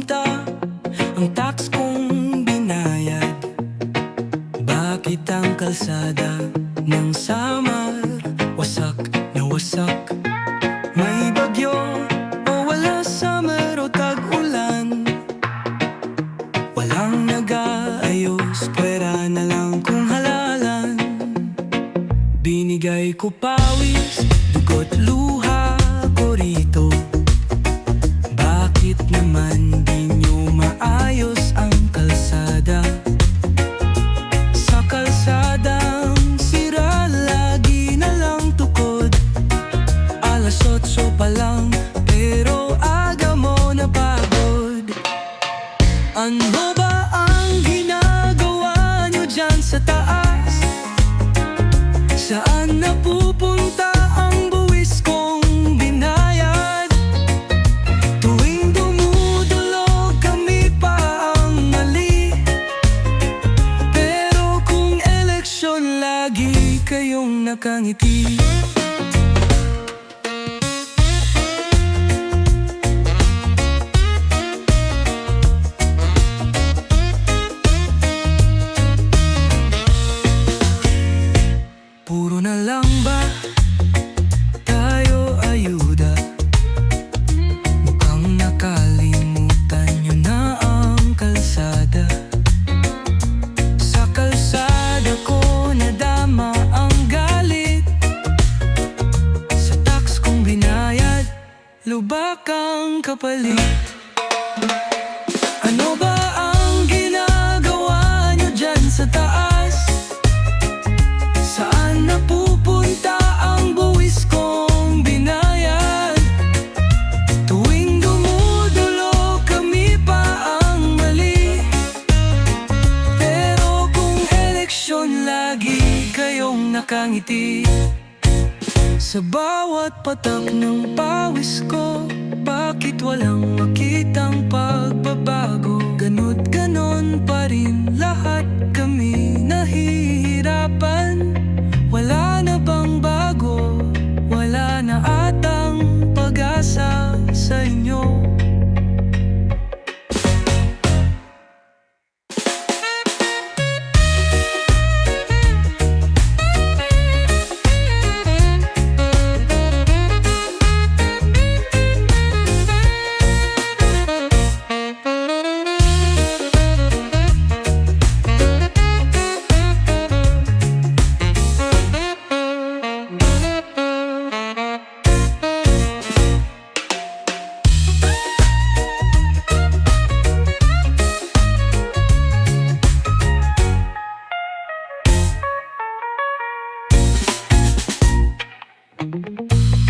napupunta ang tax kong binayad? Bakit ang kalsada ng Samar wasak na wasak? May bagyo o wala, summer o tag-ulan, walang nag-aayos, pwera na lang kung halalan. Binigay ko pawis, dugo't luha ko rito. Bakit naman di nyo maayos ang kalsada? Sa kalsadang sira, lagi na lang tukod. Alas 8 pa lang, pero aga mo na pagod. Ano ba ang ginagawa nyo dyan sa taas? Saan napupunta ang buwis kong binayad? Tuwing dumudulog kami pa ang mali, pero kung eleksyon lagi kayong nakangiti. Puro na lang ba tayo ayuda? Mukhang nakalimutan nyo na ang kalsada. Sa kalsada ko nadama ang galit. Sa tax kong binayad, lubak ang kapalit. Ano ba ang ginagawa nyo dyan sa taas? Saan napupunta ang buwis kong binayad? Tuwing dumudulo kami pa ang mali, pero kung eleksyon lagi kayong nakangiti. Sa bawat patak ng pawis ko, bakit walang makitang pagbabago? Gano't ganon pa rin, lahat kami nahihirapan. Wala na bang bago? Wala na atang pag-asa sa inyo.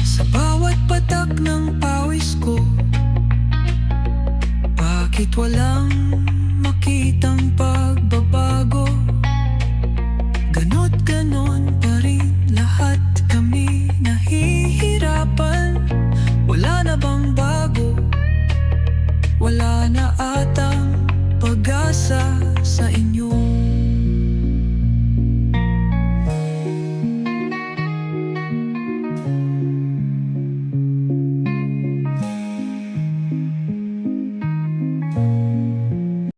Sa bawat patak ng pawis ko, bakit walang makitang pagbabago?